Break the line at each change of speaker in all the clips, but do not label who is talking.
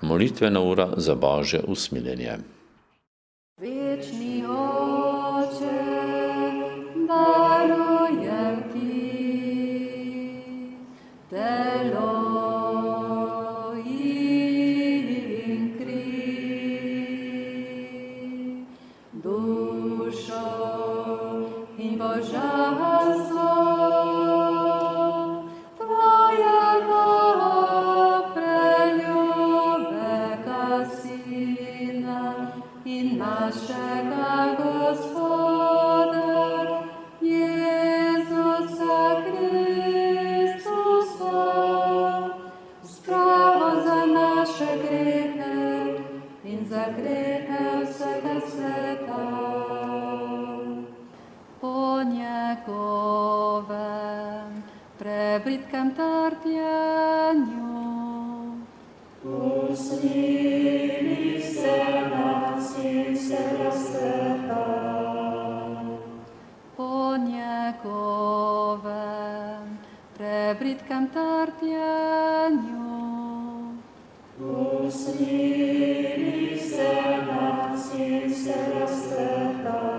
Molitvena ura za Božje usmiljenje.
Večni Oče, darujem ti telo in kri, dušo in božanstvo tvojega preljubega Sina in našega Gospoda Jezusa Kristusa, spravo za naše grehe in za grehe vsega sveta. Po njegovem prebritkem trpljenju usmili se nas in vsega sveta. Po njegovem prebritkem trpljenju usmili se nas in vsega sveta.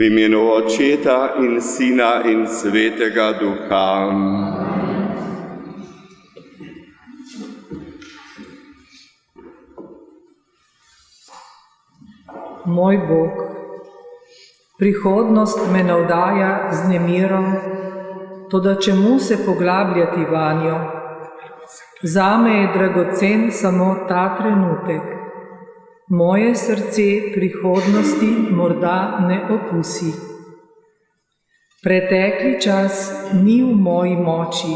V imenu Očeta in Sina in Svetega Duha.
Moj Bog, prihodnost me navdaja z nemirom, toda čemu se poglabljati vanjo? Zame je dragocen samo ta trenutek. Moje srce prihodnosti morda ne okusi. Pretekli čas ni v moji moči,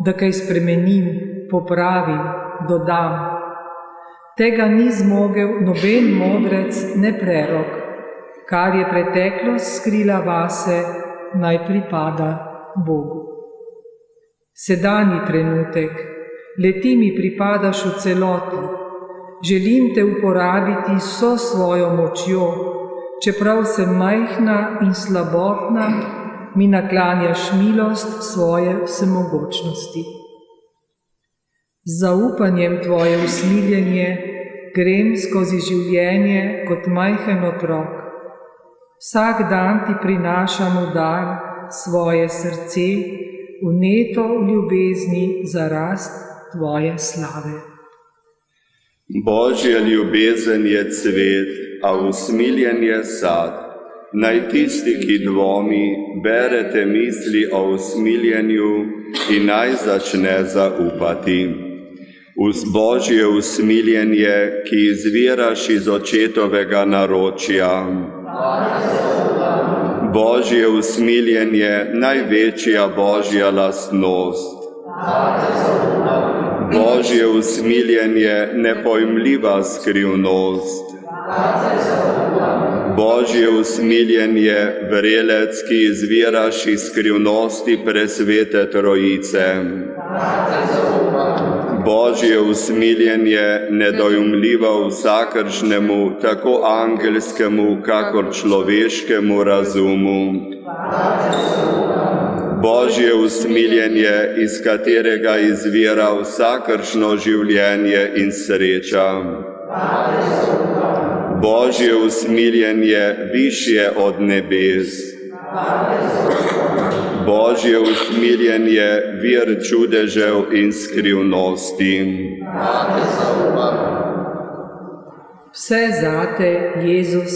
da kaj spremenim, popravim, dodam. Tega ni zmogel noben modrec, ne prerok. Kar je preteklost skrila vase, naj pripada Bogu. Sedanji trenutek, le ti mi pripadaš v celoti. Želim te uporabiti vso svojo močjo, čeprav sem majhna in slabotna, mi naklanjaš milost svoje vsemogočnosti. Z zaupanjem tvoje usmiljenje grem skozi življenje kot majhen otrok. Vsak dan ti prinašam v dar svoje srce, vneto v ljubezni za rast tvoje slave.
Božja ljubezen je cvet, a usmiljenje sad. Naj tisti, ki dvomi, berete misli o usmiljenju in naj začne zaupati. Božje usmiljenje, ki izviraš iz očetovega naročja. Božje usmiljenje, največja božja lastnost. Božje usmiljenje, nepojmljiva skrivnost. Božje usmiljenje, vrelec, ki izviraš iz skrivnosti presvete Trojice. Božje usmiljenje, nedojemljivo vsakršnemu, tako angelskemu, kakor človeškemu razumu. Božje usmiljenje, iz katerega izvira vsakršno življenje in sreča. Božje usmiljenje, višje od nebes. Božje usmiljenje, vir čudežev in skrivnosti.
Vse zate, Jezus,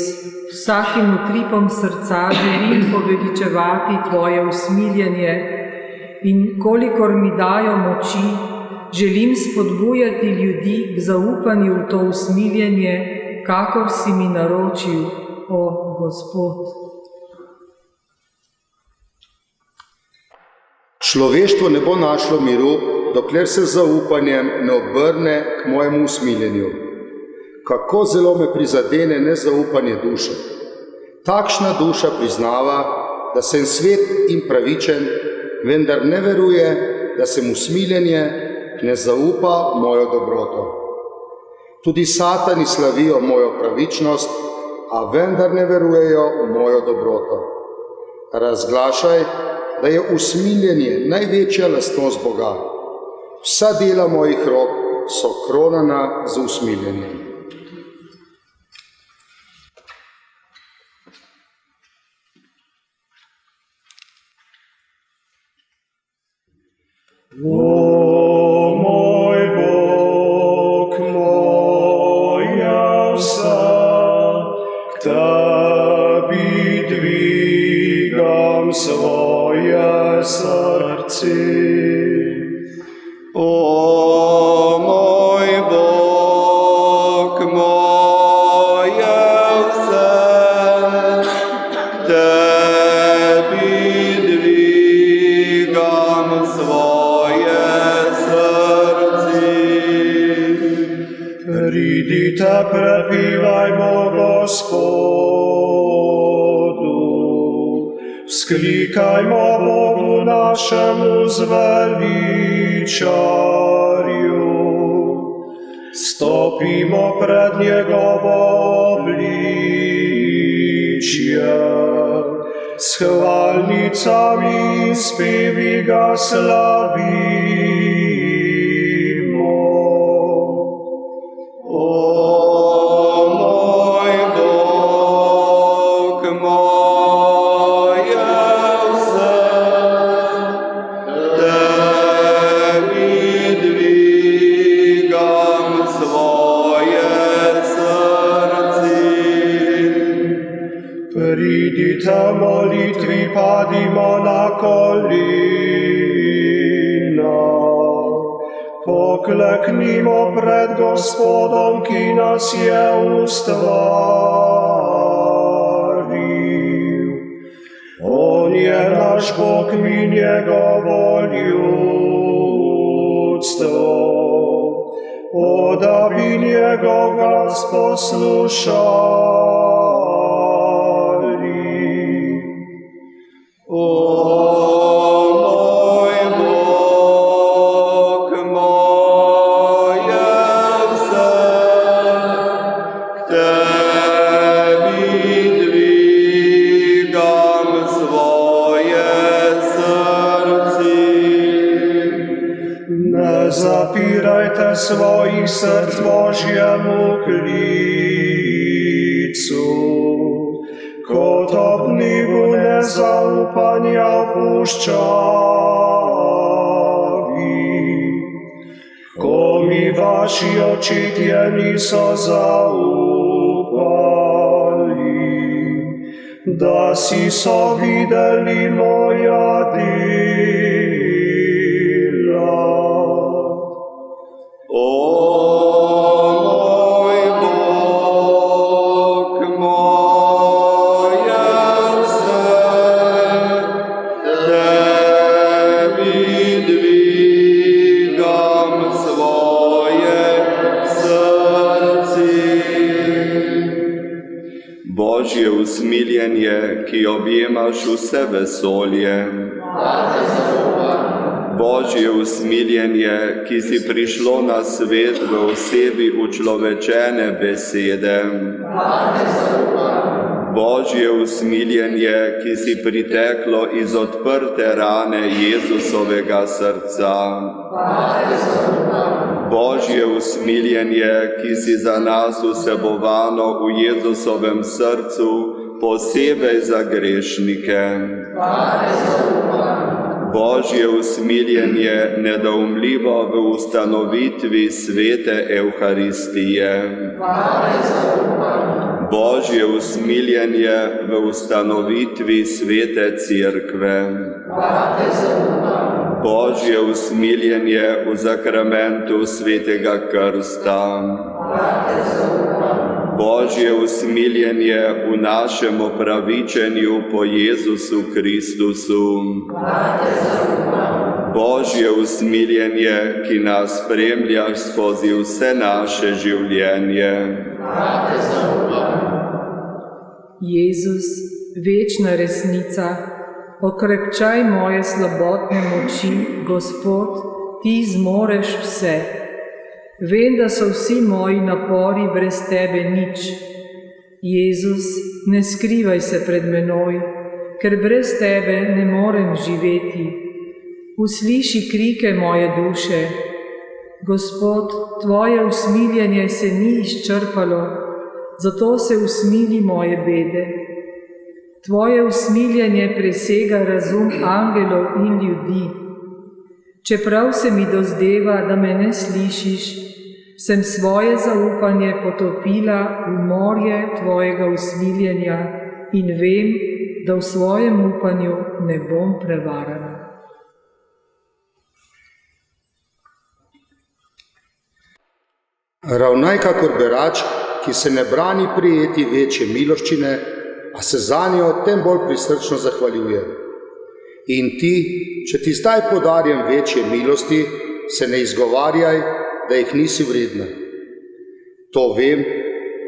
vsakim utripom srca želim poveličevati Tvoje usmiljenje in kolikor mi dajo moči, želim spodbujati ljudi k zaupanju v to usmiljenje, kakor si mi naročil, o Gospod.
Človeštvo ne bo našlo miru, dokler se z zaupanjem ne obrne k mojemu usmiljenju. Kako zelo me prizadene nezaupanje duše. Takšna duša priznava, da sem svet in pravičen, vendar ne veruje, da sem usmiljenje, ne zaupa mojo dobroto. Tudi satani slavijo mojo pravičnost, a vendar ne verujejo v mojo dobroto. Razglašaj, da je usmiljenje največja lastnost Boga. Vsa dela mojih rok so kronana z usmiljenjem.
O moj Bog, moja vsa, k Tebi dvigam svoje srce.
O moj Bog, moje vse, k Tebi dvigam svoje srce.
Pridite, prepevajmo Gospodu, vzklikajmo Bogu našemu zveličarju. Stopimo pred njegovo obličje, s hvalnicami in spevi ga slavimo.
O moj Bog, moje vse, k Tebi dvigam svoje srce.
Pridite molitvi, padimo na kolena, pokleknimo pred Gospodom, ki nas je ustvaril. On je naš Bog, mi njegovo ljudstvo, da bi njegov glas poslušali.
O moj Bog, moje vse, k Tebi dvigam svoje srce.
Ne zapirajte svojih src Božjemu klicu, kot ob dnevu nezaupanja v puščavi, ko mi vaši očetje niso zaupali, da si so videli moja dela.
O moj Bog, moje vse, usmiljenje, ki objemaš vse vesolje. Božje usmiljenje, ki si prišlo na svet v osebi učlovečene besede. Božje usmiljenje, ki si priteklo iz odprte rane Jezusovega srca. Božje usmiljenje, ki si za nas vsebovano v Jezusovem srcu, posebej za grešnike. Božje usmiljenje, nedoumljivo v ustanovitvi svete Evharistije. Božje usmiljenje v ustanovitvi svete Cerkve. Božje usmiljenje v zakramentu svetega krsta. Božje usmiljenje v našem opravičenju po Jezusu Kristusu. Božje usmiljenje, ki nas spremlja skozi vse naše življenje.
Jezus, večna resnica, okrepčaj moje slabotne moči, Gospod, ti zmoreš vse. Vem, da so vsi moji napori brez tebe nič. Jezus, ne skrivaj se pred menoj, ker brez tebe ne morem živeti. Usliši krike moje duše. Gospod, tvoje usmiljenje se ni izčrpalo, zato se usmili moje bede. Tvoje usmiljenje presega razum angelov in ljudi. Čeprav se mi dozdeva, da me ne slišiš, sem svoje zaupanje potopila v morje tvojega usmiljenja in vem, da v svojem upanju ne bom prevarana.
Ravnaj kakor berač, ki se ne brani prijeti večje miloščine, a se zanjo tem bolj prisrčno zahvaljuje. In ti, če ti zdaj podarjam večje milosti, se ne izgovarjaj, da jih nisi vredna. To vem,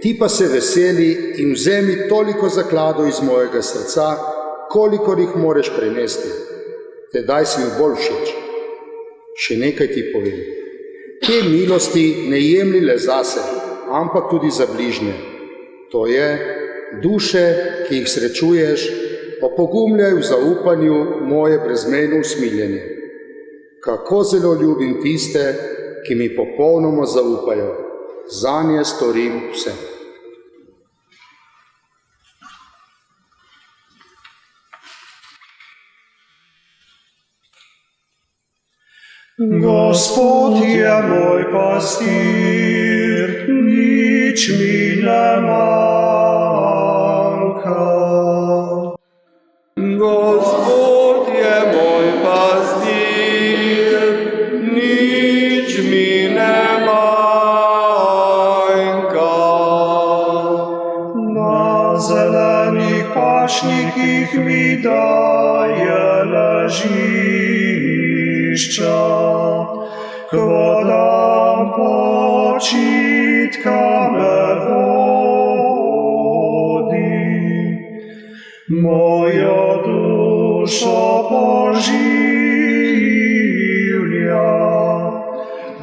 ti pa se veseli in vzemi toliko zakladov iz mojega srca, kolikor jih moreš prenesti. Tedaj si mi bolj všeč. Še nekaj ti povem. Te milosti ne jemlji le zase, ampak tudi za bližnje. To je, duše, ki jih srečuješ, opogumljaj v zaupanju moje brezmejno usmiljenje. Kako zelo ljubim tiste, ki mi popolnoma zaupajo. Zanje storim vse.
Gospod je moj pastir, nič mi ne manjka.
Gospod je moj pastir, nič mi ne manjka.
Na zelenih pašnikih mi daje ležišča, k vodam počitka me vodi. Mojo dušo poživlja,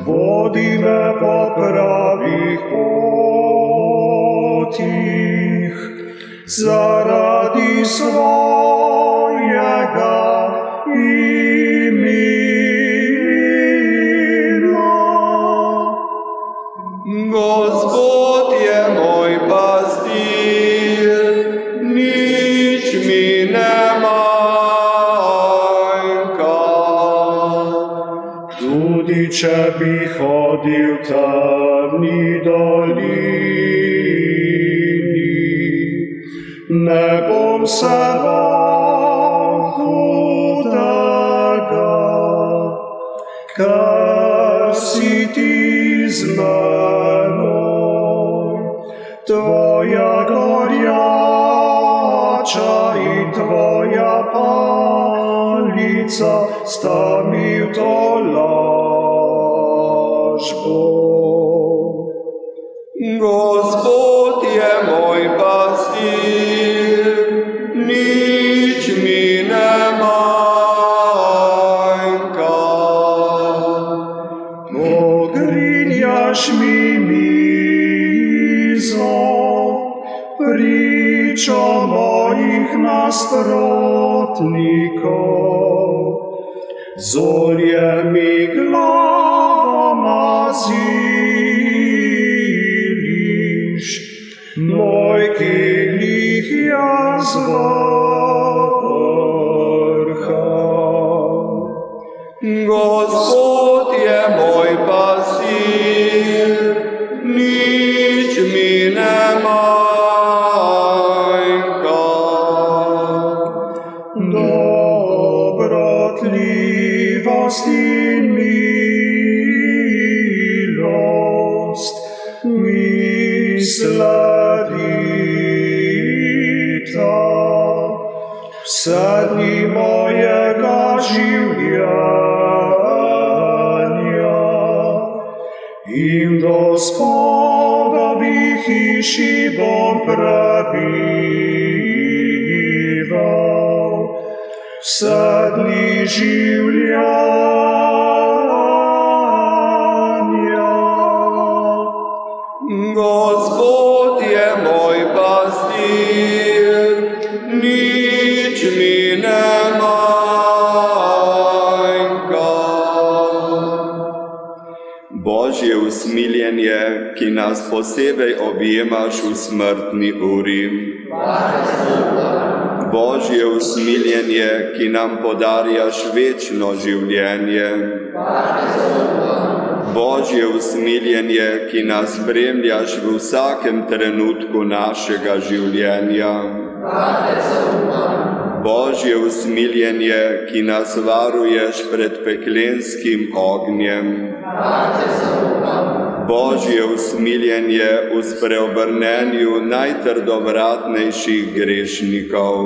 vodi me po pravih potih, zaradi svojega imena.
Gospod je moj pastir, nič mi ne manjka.
Tudi če bi hodil temni dolini, ne bom se bal hudega, ker si ti z menoj. Tvoja gorjača in tvoja palica sta mi v tolažbo.
Gospod je moj pastir,
nasprotnikov. Z oljem mi glavo maziliš, moj kilich jaz vrham.
Gospod je moj pastir, nič mi ne manjka.
Dobrotlivost in milost mi sledita vse dni mojega življenja in v Gospodovi hiši bom prebival vse dni življenja.
Gospod je moj pastir, nič mi ne manjka. Božje usmiljenje, ki nas posebej objemaš v smrtni uri. Božje usmiljenje, ki nam podarjaš večno življenje. Božje usmiljenje, ki nas spremljaš v vsakem trenutku našega življenja. Božje usmiljenje, ki nas varuješ pred peklenskim ognjem. Božje usmiljenje v spreobrnenju najtrdovratnejših grešnikov.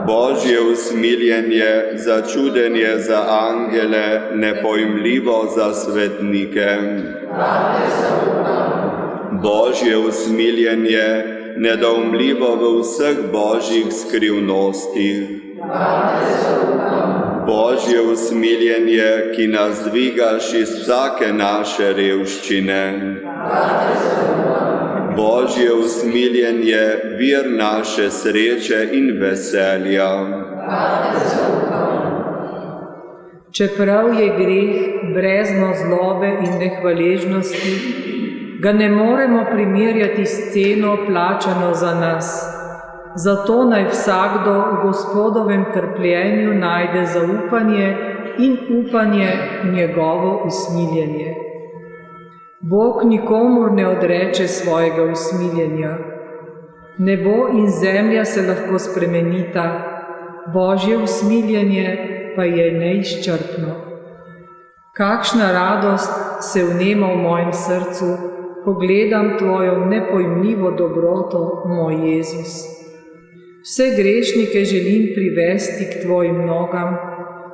Božje usmiljenje, začudenje za angele, nepojmljivo za svetnike. Božje usmiljenje, nedoumljivo v vseh božjih skrivnostih. Božje usmiljenje, ki nas dvigaš iz vsake naše revščine. Božje usmiljenje, vir naše sreče in veselja.
Čeprav je greh brezno zlobe in nehvaležnosti, ga ne moremo primerjati s ceno plačano za nas. Zato naj vsakdo v Gospodovem trpljenju najde zaupanje in upanje v njegovo usmiljenje. Bog nikomur ne odreče svojega usmiljenja. Nebo in zemlja se lahko spremenita, Božje usmiljenje pa je neizčrpno. Kakšna radost se vnema v mojem srcu, ko gledam tvojo nepojmljivo dobroto, moj Jezus. Vse grešnike želim privesti k tvojim nogam,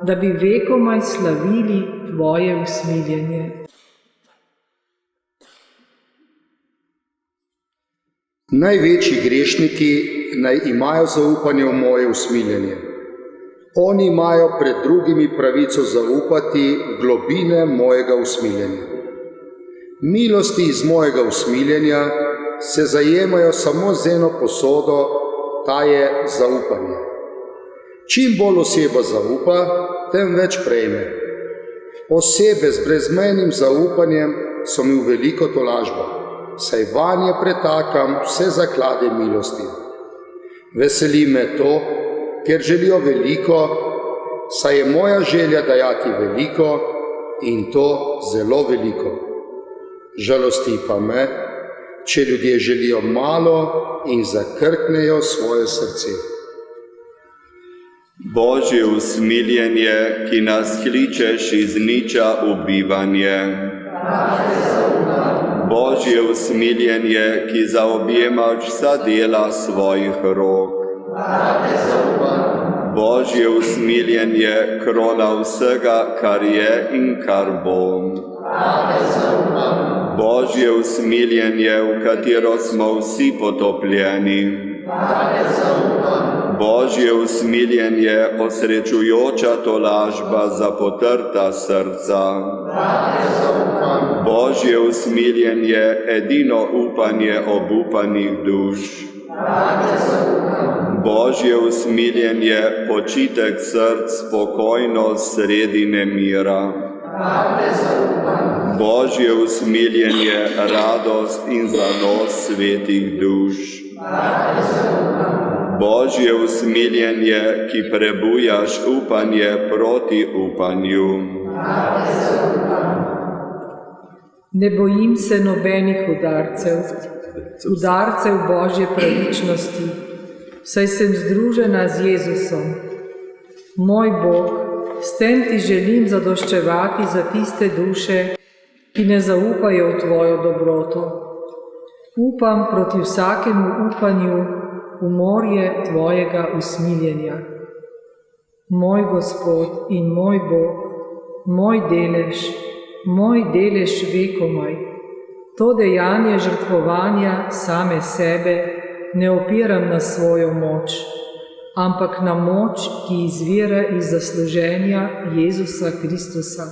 da bi vekomaj slavili tvoje usmiljenje.
Največji grešniki naj imajo zaupanje v moje usmiljenje. Oni imajo pred drugimi pravico zaupati v globine mojega usmiljenja. Milosti iz mojega usmiljenja se zajemajo samo z eno posodo, ta je zaupanje. Čim bolj oseba zaupa, tem več prejme. Osebe z brezmejnim zaupanjem so mi v veliko tolažbo, saj vanje pretakam vse zaklade milosti. Veseli me to, ker želijo veliko, saj je moja želja dajati veliko in to zelo veliko. Žalosti pa me, če ljudje želijo malo in zakrknejo svoje srce.
Božje usmiljenje, ki nas kličeš iz niča v bivanje. Božje usmiljenje, ki zaobjemaš vsa dela svojih rok. Božje usmiljenje, krona vsega, kar je in kar bo. Božje usmiljenje, v katero smo vsi potopljeni. Božje usmiljenje, osrečujoča tolažba za potrta srca. Božje usmiljenje, edino upanje obupanih duš. Božje usmiljenje, počitek src, spokojnost sredi nemira. Božje usmiljenje, radost in zanos svetih duš. Božje usmiljenje, ki prebujaš upanje proti upanju.
Ne bojim se nobenih udarcev Božje pravičnosti, saj sem združena z Jezusom. Moj Bog, s tem ti želim zadoščevati za tiste duše, ki ne zaupajo v tvojo dobroto. Upam proti vsakemu upanju v morje tvojega usmiljenja. Moj Gospod in moj Bog, moj delež vekomaj. To dejanje žrtvovanja same sebe ne opiram na svojo moč, ampak na moč, ki izvira iz zasluženja Jezusa Kristusa.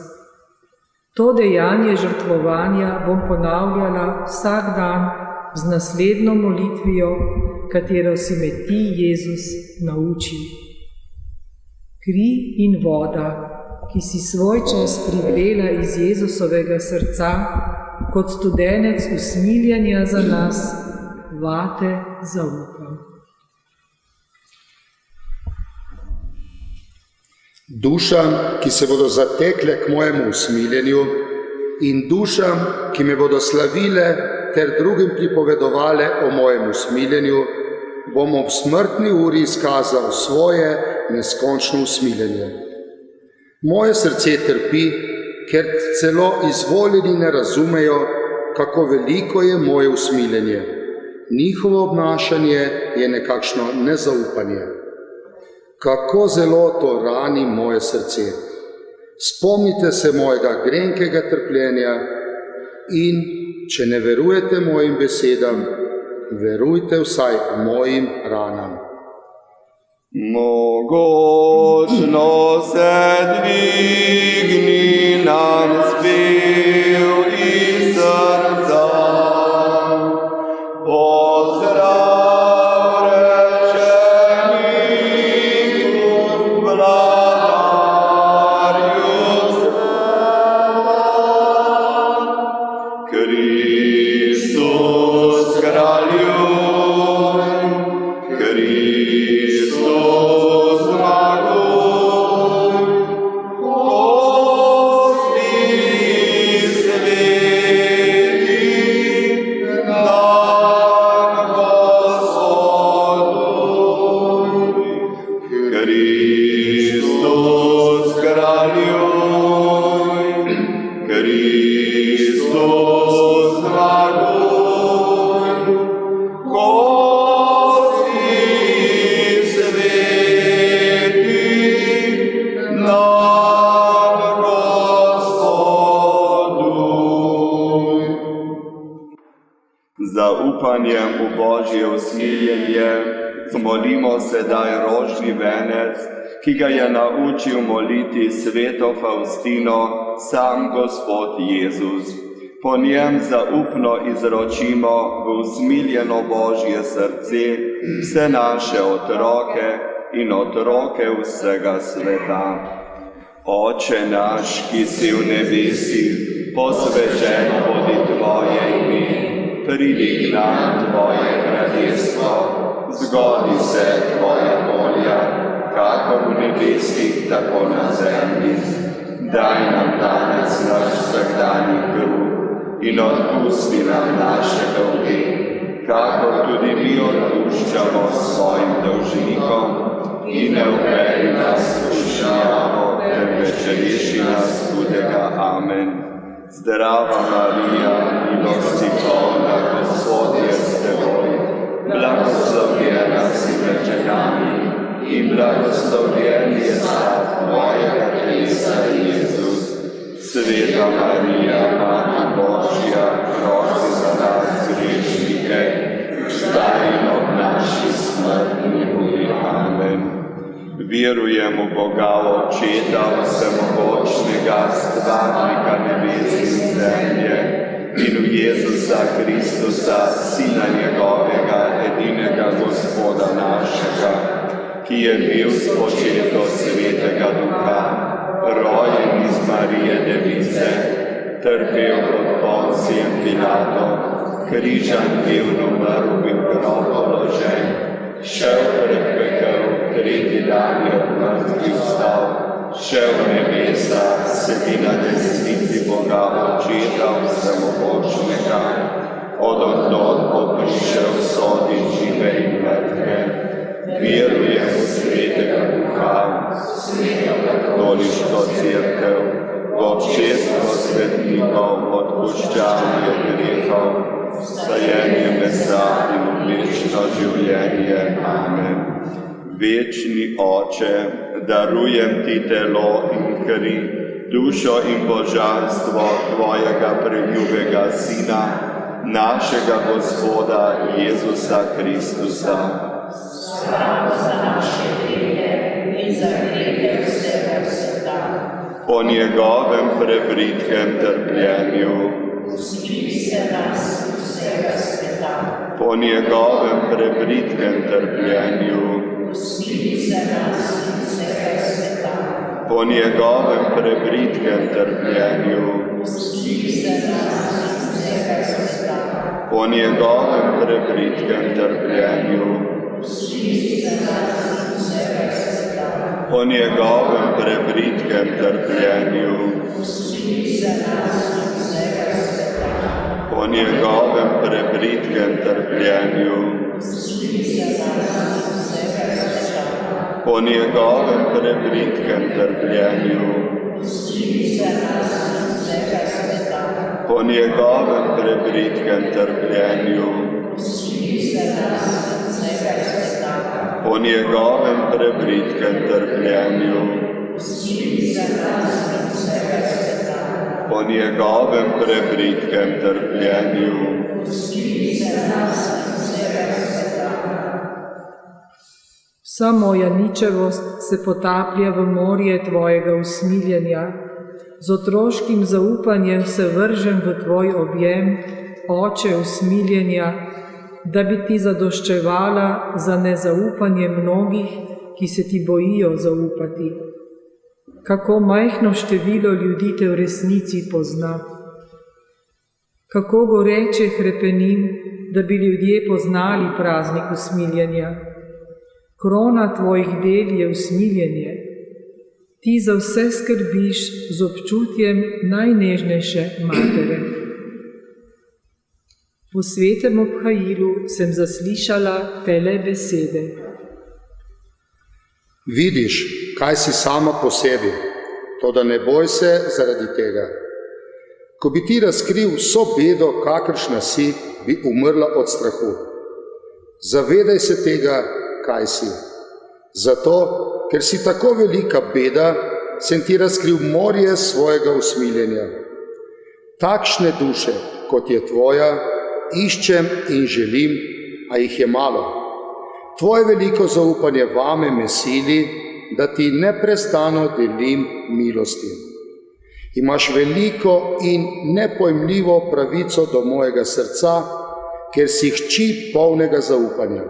To dejanje žrtvovanja bom ponavljala vsak dan z naslednjo molitvijo, katero si me ti, Jezus, naučil. Kri in voda, ki si svoj čas privrela iz Jezusovega srca, kot studenec usmiljenja za nas, vate zaupam.
Dušam, ki se bodo zatekle k mojemu usmiljenju, in dušam, ki me bodo slavile ter drugim pripovedovale o mojem usmiljenju, bom ob smrtni uri izkazal svoje neskončno usmiljenje. Moje srce trpi, ker celo izvoljeni ne razumejo, kako veliko je moje usmiljenje. Njihovo obnašanje je nekakšno nezaupanje. Kako zelo to rani moje srce. Spomnite se mojega grenkega trpljenja in, če ne verujete mojim besedam, verujte vsaj mojim ranam.
Mogočno se dvigni nam spev iz srca, pozdrav rečenih vladarju sveta, Kristus kraljuj, Kristus zmaguj, gosti sveti, dan Gospodu. Kristus kraljuj, Kristus zmaguj, gosti sveti, dan Gospodu. Zaupanjem v Božje usmiljenje molimo sedaj rožni venec, ki ga je naučil moliti sveto Faustino sam Gospod Jezus. Po njem zaupno izročimo v usmiljeno Božje srce vse naše otroke in otroke vsega sveta. Oče naš, ki si v nebesih, posvečeno bodi tvoje ime, pridi k nam tvoje kraljestvo, zgodi se tvoja volja, kakor v nebesih, tako na zemlji. Daj nam danes naš vsakdanji kruh in odpusti nam naše dolge, kakor tudi mi odpuščamo svojim dolžnikom, in ne uvedi nas v skušnjavo, temveč reši nas hudega. Amen. Zdrava Marija, milosti polna, Gospod je s teboj, blagoslovljena si med ženami in blagoslovljen je sad tvojega telesa, Jezus. Sveta Marija, Mati Božja, prosi za nas grešnike, zdaj in ob naši smrtni uri. Amen. Verujem v Boga Očeta, vsemogočnega, stvarnika nebes in zemlje, in v Jezusa Kristusa, Sina njegovega, edinega Gospoda našega, ki je bil spočet od Svetega Duha, rojen iz Marije Device, trpel pod Poncijem Pilatom, križan bil, umrl bil, v grob položen, šel pred pekel, tretji dan je od mrtvih vstal, šel v nebesa, sedi na desnici Boga Očeta Vsemogočnega, odonod bo prišel sodit žive in mrtve. Verujem v Svetega Duha, katoliško cerkev, v občestvo svetnikov, odpuščanje grehov, stajenje mesa in večno življenje. Amen. Večni Oče, darujem ti telo in kri, dušo in božanstvo tvojega preljubega Sina, našega Gospoda Jezusa Kristusa.
Slavo za naše grehe in za grehe vsega sveta.
Po njegovem prebritkem trpljenju,
Usmili se nas vsega sveta.
po njegovem prebritkem trpljenju,
Usmili se nas vsega sveta.
po njegovem prebritkem trpljenju,
Usmili se nas vsega sveta.
po njegovem prebritkem trpljenju,
Usmili se nas vsega sveta.
po njegovem prebritkem trpljenju,
Usmili se nas vsega sveta.
po njegovem prebritkem trpljenju,
Usmili se nas vsega sveta.
po njegovem prebritkem trpljenju,
Usmili se nas vsega sveta.
po njegovem prebritkem trpljenju,
Usmili se nas vsega sveta.
po njegovem prebritkem trpljenju,
Usmili se nas vsega sveta.
po njegovem prebritkem trpljenju.
Usmili se nas vsega sveta.
Vsa moja ničevost se potaplja v morje tvojega usmiljenja. Z otroškim zaupanjem se vržem v tvoj objem, Oče usmiljenja, da bi ti zadoščevala za nezaupanje mnogih, ki se ti bojijo zaupati. Kako majhno število ljudi te v resnici pozna. Kako goreče hrepenim, da bi ljudje poznali praznik usmiljenja. Krona tvojih del je usmiljenje. Ti za vse skrbiš z občutjem najnežnejše matere. V svetem obhajilu sem zaslišala tele besede.
Vidiš, kaj si sama po sebi, toda ne boj se zaradi tega. Ko bi ti razkril vso bedo, kakršna si, bi umrla od strahu. Zavedaj se tega, kaj si. Zato, ker si tako velika beda, sem ti razkril morje svojega usmiljenja. Takšne duše, kot je tvoja, iščem in želim, a jih je malo. Tvoje veliko zaupanje vame me sili, da ti neprestano delim milosti. Imaš veliko in nepojmljivo pravico do mojega srca, ker si hči polnega zaupanja.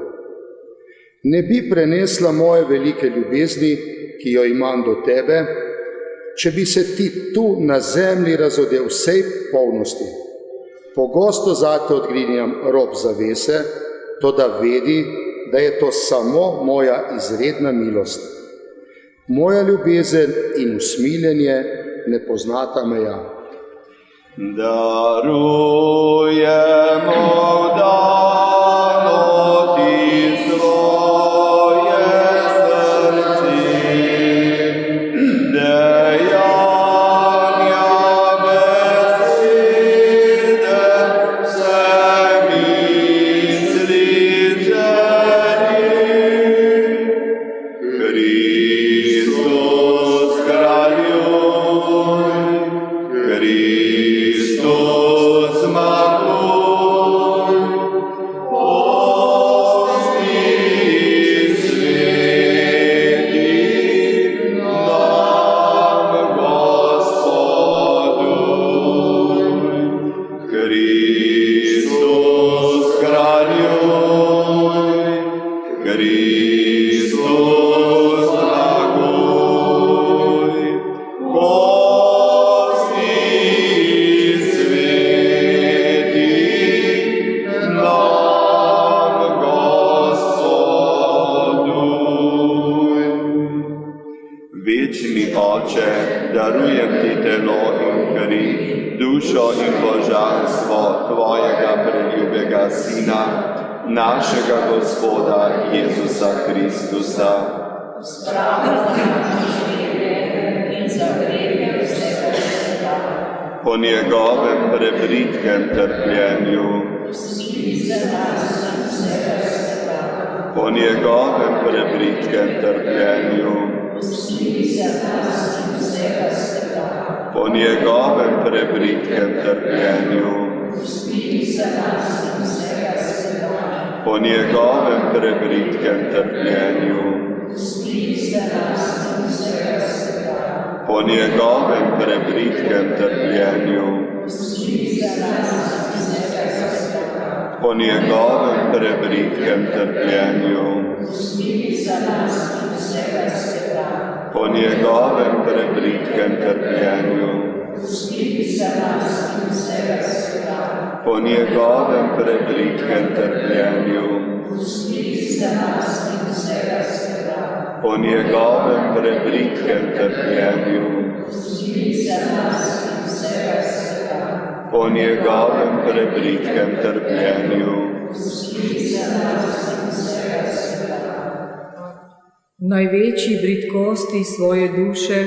Ne bi prenesla moje velike ljubezni, ki jo imam do tebe, če bi se ti tu na zemlji razodel vsej polnosti. Pogosto zate odgrinjam rob zavese, toda vedi, da je to samo moja izredna milost. Moja ljubezen in usmiljenje ne poznata meja.
Darujemo dano ti svoje srce, dejanja besede, vse misli želje. Kristus kraljuj, Kristus zmaguj, Večni Oče, darujem ti telo in kri, dušo in božanstvo tvojega preljubega Sina, našega Gospoda Jezusa Kristusa. Po njegovem prebritkem trpljenju, po njegovem prebritkem trpljenju, po njegovem prebritkem trpljenju, po njegovem prebritkem trpljenju, po njegovem prebritkem trpljenju, po njegovem prebritkem trpljenju, po njegovem prebritkem trpljenju, po njegovem prebritkem trpljenju, po njegovem prebritkem trpljenju, po njegovem prebritkem trpljenju.
V največji bridkosti svoje duše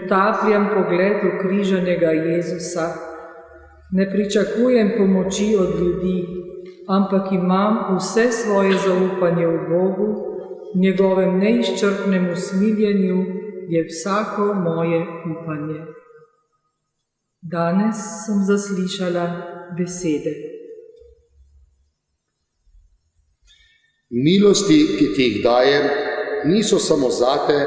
utapljam pogled ukrižanega Jezusa. Ne pričakujem pomoči od ljudi, ampak imam vse svoje zaupanje v Bogu, v njegovem neizčrpnem usmiljenju je vsako moje upanje. Danes sem zaslišala besede.
Milosti, ki ti jih dajem, niso samo zate,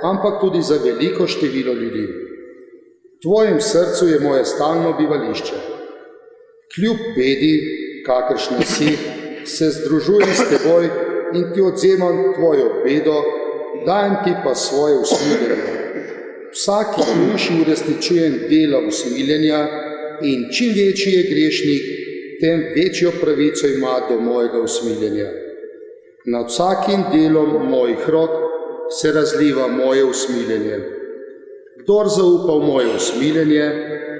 ampak tudi za veliko število ljudi. V tvojem srcu je moje stalno bivališče. Kljub bedi, kakršna si, se združujem s teboj in ti odzemam tvojo bedo, dajem ti pa svoje usmiljenje. Vsaki duši uresničujem dela usmiljenja in čim večji je grešnik, tem večjo pravico ima do mojega usmiljenja. Nad vsakim delom mojih rok se razliva moje usmiljenje. Kdor zaupa v moje usmiljenje,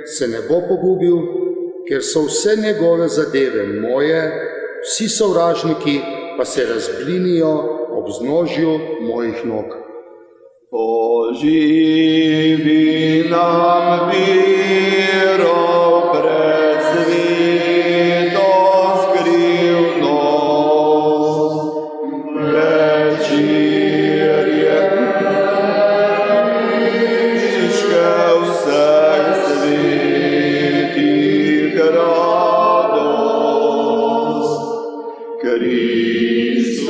se ne bo pogubil, ker so vse njegove zadeve moje, vsi sovražniki pa se razblinijo ob vznožju mojih nog.
Oživi nam vero pred sveto skrivnost, večerje miške vseh svetih radost, Kristus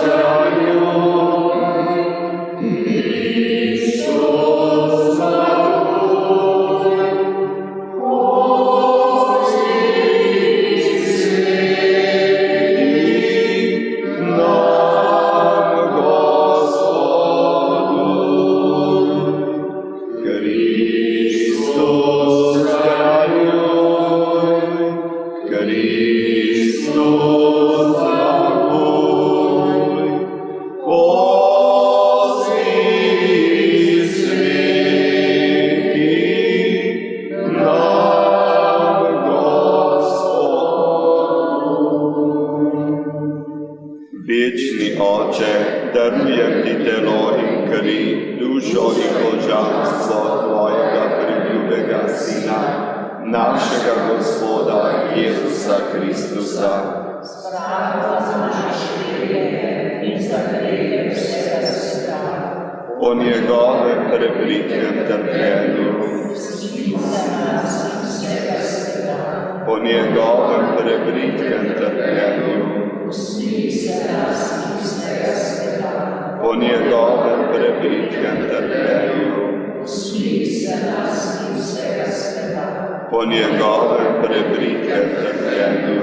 kralju. Večni Oče, darujem ti telo in kri, dušo in božanstvo tvojega preljubega Sina, našega Gospoda Jezusa Kristusa. Po njegovem prebritkem trpljenju, po njegovem prebritkem trpljenju, po njegovem prebritkem trpljenju, po njegovem prebritkem trpljenju,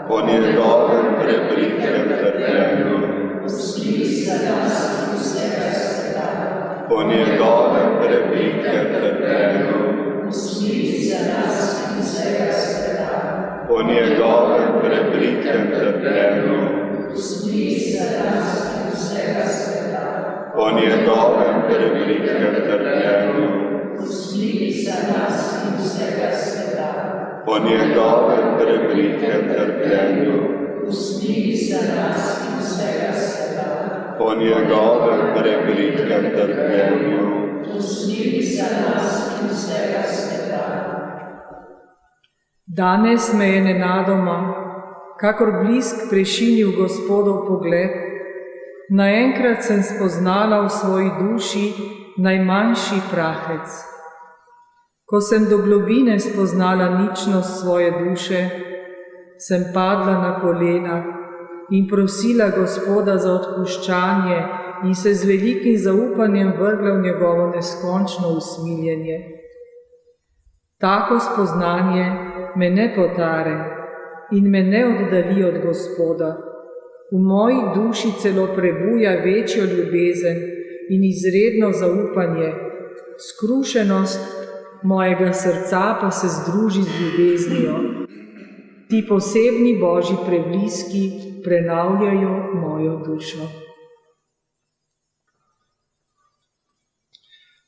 po po njegovem prebritkem trpljenju, po njegovem prebritkem trpljenju, po njegovem prebritkem trpljenju, po njegovem prebritkem trpljenju, po njegovem prebritkem trpljenju, po njegovem prebritkem trpljenju,
Danes me je nenadoma, kakor blisk prešinil Gospodov pogled, naenkrat sem spoznala v svoji duši najmanjši prahec. Ko sem do globine spoznala ničnost svoje duše, sem padla na kolena in prosila Gospoda za odpuščanje in se z velikim zaupanjem vrgla v njegovo neskončno usmiljenje. Tako spoznanje me ne potare in me ne oddali od Gospoda. V moji duši celo prebuja večjo ljubezen in izredno zaupanje, skrušenost mojega srca pa se združi z ljubeznijo. Ti posebni Božji prebliski prenavljajo mojo dušo.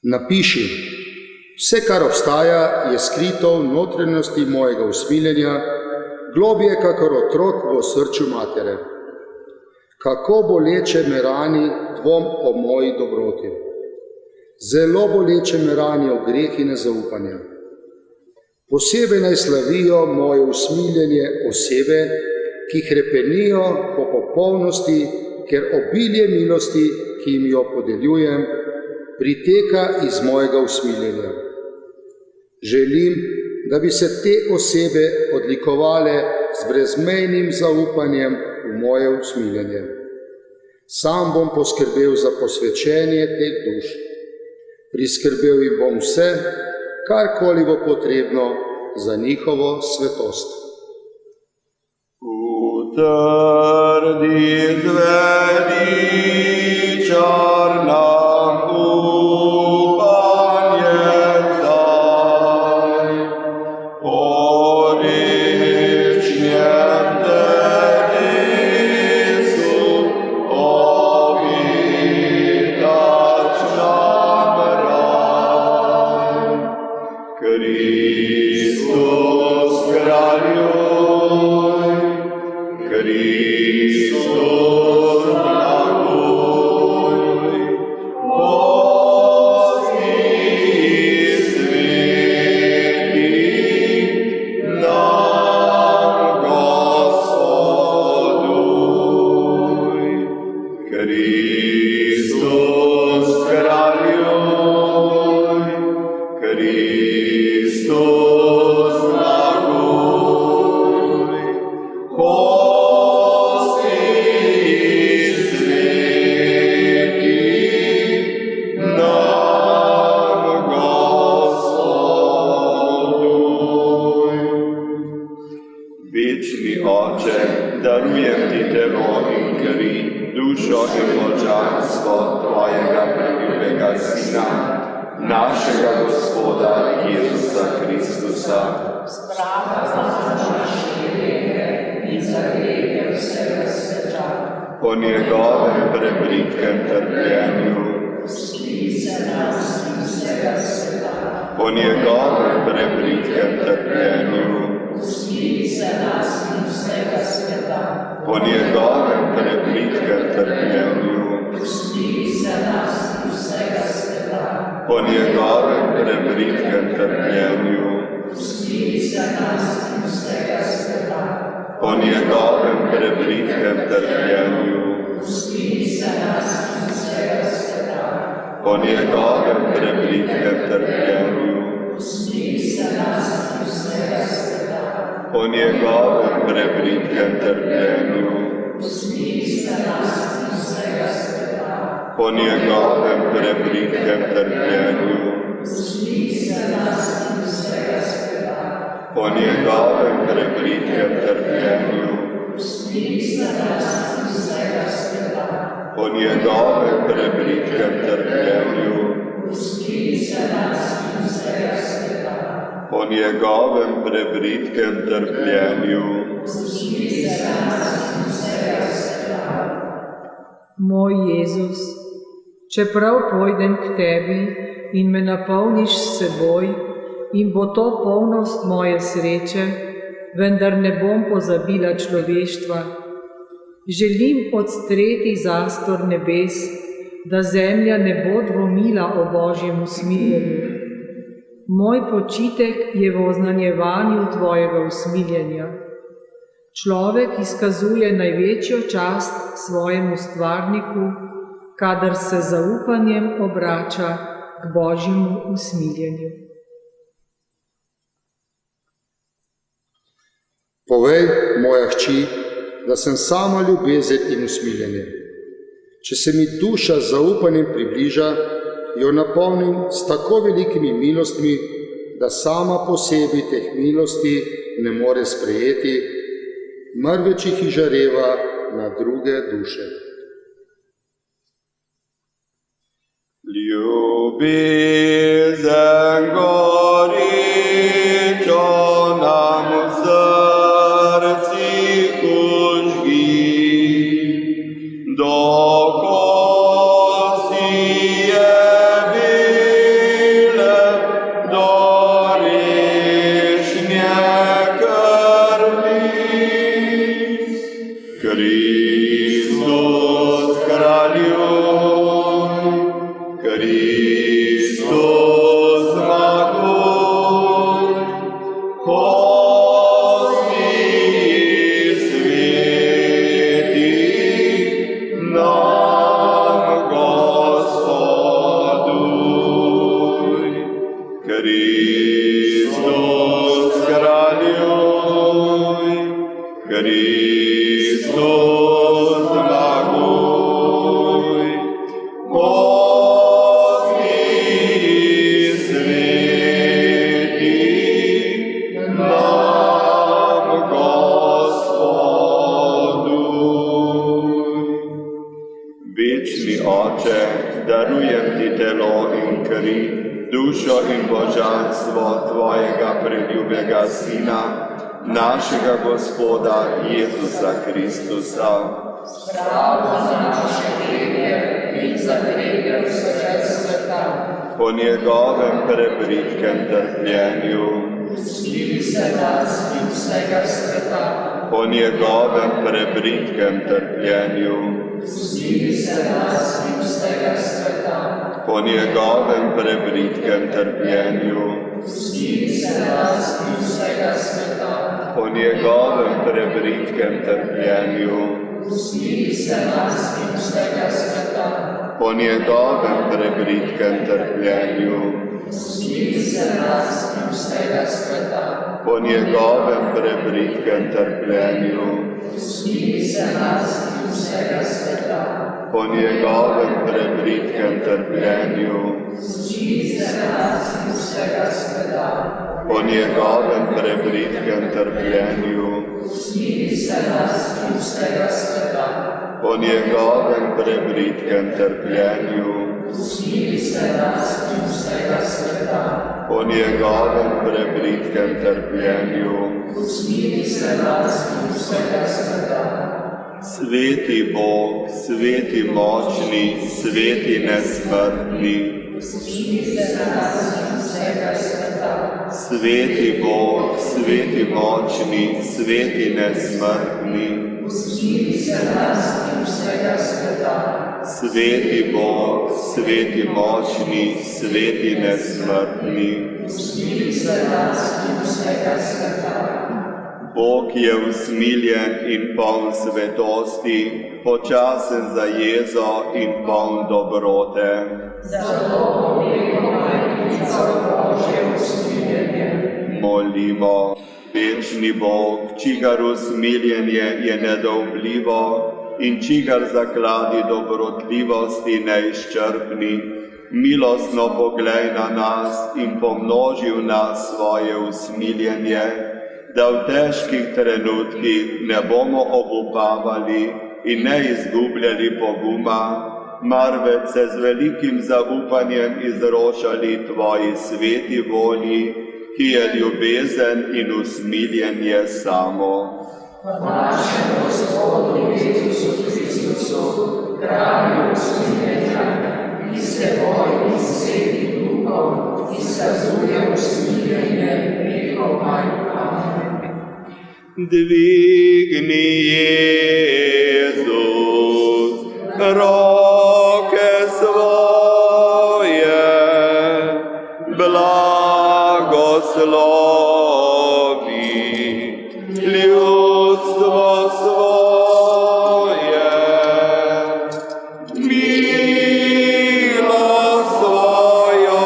Napiši: vse, kar obstaja, je skrito v notranjosti mojega usmiljenja, globje kakor otrok v osrčju matere. Kako boleče me rani dvom o moji dobroti. Zelo boleče me ranijo greh in nezaupanja. Posebej naj slavijo moje usmiljenje osebe, ki hrepenijo po popolnosti, ker obilje milosti, ki jim jo podeljujem, priteka iz mojega usmiljenja. Želim, da bi se te osebe odlikovale z brezmejnim zaupanjem v moje usmiljenje. Sam bom poskrbel za posvečenje teh duš. Priskrbel jim bom vse, karkoli bo potrebno za njihovo svetost.
Utrdi zveličar nam upanje daj, oričnjem telesu obitač nam raj. Kristus kraljuj, Kristus blaguj, Božji sveti, nam Gospoduj. Kristus kraljuj, Kristus blaguj, Božji sveti, nam Gospoduj. Večni Oče, darujem ti telo in kri, dušo in božanstvo tvojega preljubega Sina, našega Gospoda Jezusa Kristusa, po njegovem prebritkem trpljenju, po njegovem prebritkem trpljenju, po njegovem prebritkem trpljenju, po njegovem prebritkem trpljenju, po njegovem prebritkem trpljenju, po njegovem prebritkem trpljenju, po njegovem prebritkem trpljenju, po njegovem prebritkem trpljenju, po njegovem prebritkem trpljenju, po njegovem prebritkem trpljenju, po njegovem prebritkem trpljenju,
Moj Jezus, čeprav pojdem k tebi in me napolniš s seboj in bo to polnost moje sreče, vendar ne bom pozabila človeštva. Želim odstreti zastor nebes, da zemlja ne bo dvomila o Božjem usmiljenju. Moj počitek je v oznanjevanju tvojega usmiljenja. Človek izkazuje največjo čast svojemu stvarniku, kadar se zaupanjem obrača k Božjemu usmiljenju.
Povej, moja hči, da sem sama ljubezen in usmiljenje. Če se mi duša z zaupanjem približa, jo napolnim s tako velikimi milostmi, da sama po sebi teh milosti ne more sprejeti, marveč jih izžareva na druge duše.
Ljubezen gorečo nam v srcih vžgi, do kosti je bele, do rešnje krvi. Kristus kraljuj, Kristus zmaguj, kosti sveti nam Gospoduj. Kristus kraljuj, Kristus zmaguj, kosti sveti nam Gospoduj. Večni Oče, darujem ti telo in kri, dušo in božanstvo tvojega preljubega Sina, našega Gospoda Jezusa Kristusa. Po njegovem prebritkem trpljenju, po njegovem prebritkem trpljenju, po njegovem prebritkem trpljenju, po njegovem prebritkem trpljenju, po njegovem prebritkem trpljenju, po njegovem prebritkem trpljenju, po njegovem prebritkem trpljenju, po njegovem prebritkem trpljenju, po njegovem prebritkem trpljenju, po njegovem prebritkem trpljenju. Sveti Bog, sveti močni, sveti nesmrtni, sveti Bog, sveti močni, sveti nesmrtni, sveti Bog, sveti močni, sveti nesmrtni. Bog je usmiljen in poln svetosti, počasen za jezo in poln dobrote. Molimo, večni Bog, čigar usmiljenje je nedolžljivo in čigar zakladi dobrotljivosti neizčrpni, milostno poglej na nas in pomnoži v nas svoje usmiljenje, da v težkih trenutkih ne bomo obupavali in ne izgubljali poguma, marveč se z velikim zaupanjem izročali Tvoji sveti volji, ki je ljubezen in usmiljenje samo.
Po našem Gospodu Jezusu Kristusu, kralju usmiljenja, ki s teboj in svetim duhom izkazuje usmiljenje vekomaj. Amen.
Dvigni, Jezus, roke svoje, blagoslovi ljudstvo svoje, milost svojo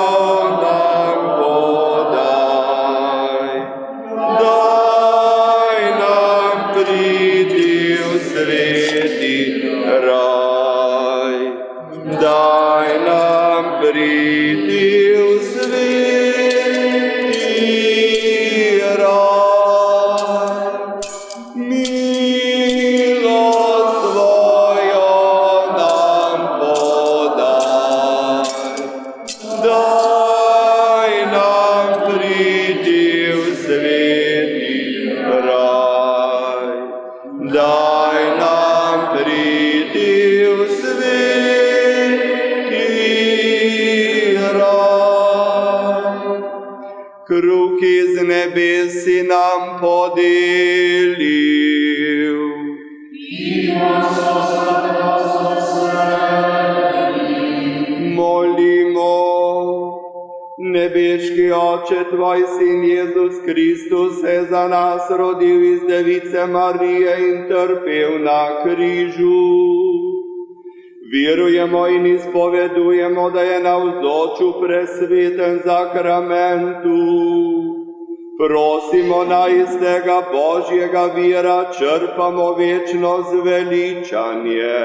nam podaj, daj nam priti v sveti raj, daj nam priti v sveti raj. Milost Tvojo nam podaj, daj nam priti v sveti raj, daj nam priti v sveti raj. Kruh iz nebes si nam podelil, molimo. Nebeški Oče, Tvoj Sin Jezus Kristus se za nas rodil iz Device Marije in trpel na križu. Verujemo in izpovedujemo, da je navzoč v presvetem zakramentu. Prosimo, naj iz tega Božjega vira črpamo večno zveličanje.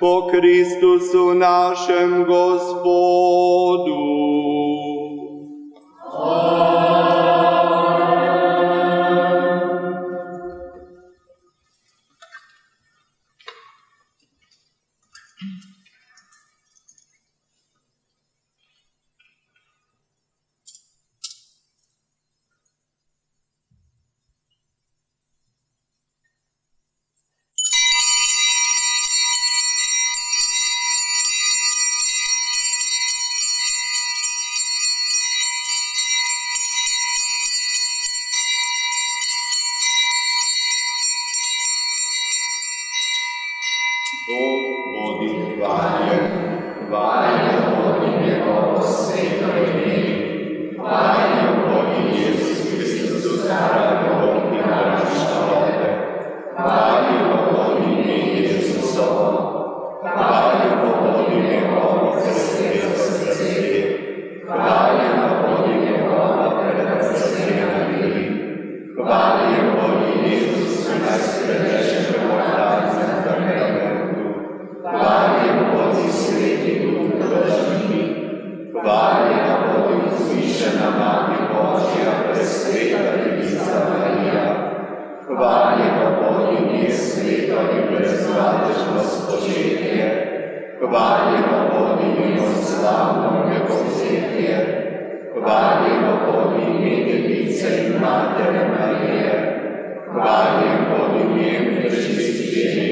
Po Kristusu našem Gospodu. Bog bodi hvaljen, hvaljen bodi njegovo sveto ime, hvaljen bodi Jezus Kristus, kralj Bog in naš človek, hvaljen bodi ime Jezusovo, hvaljen bodi njegovo presveto srce, hvaljen bodi njegova predrasena viri, hvaljen bodi Jezus najsvetejšem oltarnem zakramentu, hvaljen bodi sveti Duh Božji, hvaljen bodi vzvišena Mati Božja, presveta Devica Marija, hvaljen bodi nesveto in brezladežno spočetje, hvaljen bodi njeno slavno nepovzetje, hvaljen bodi ime Device in Matere Marije, hvaljen bodi njen prečistjenje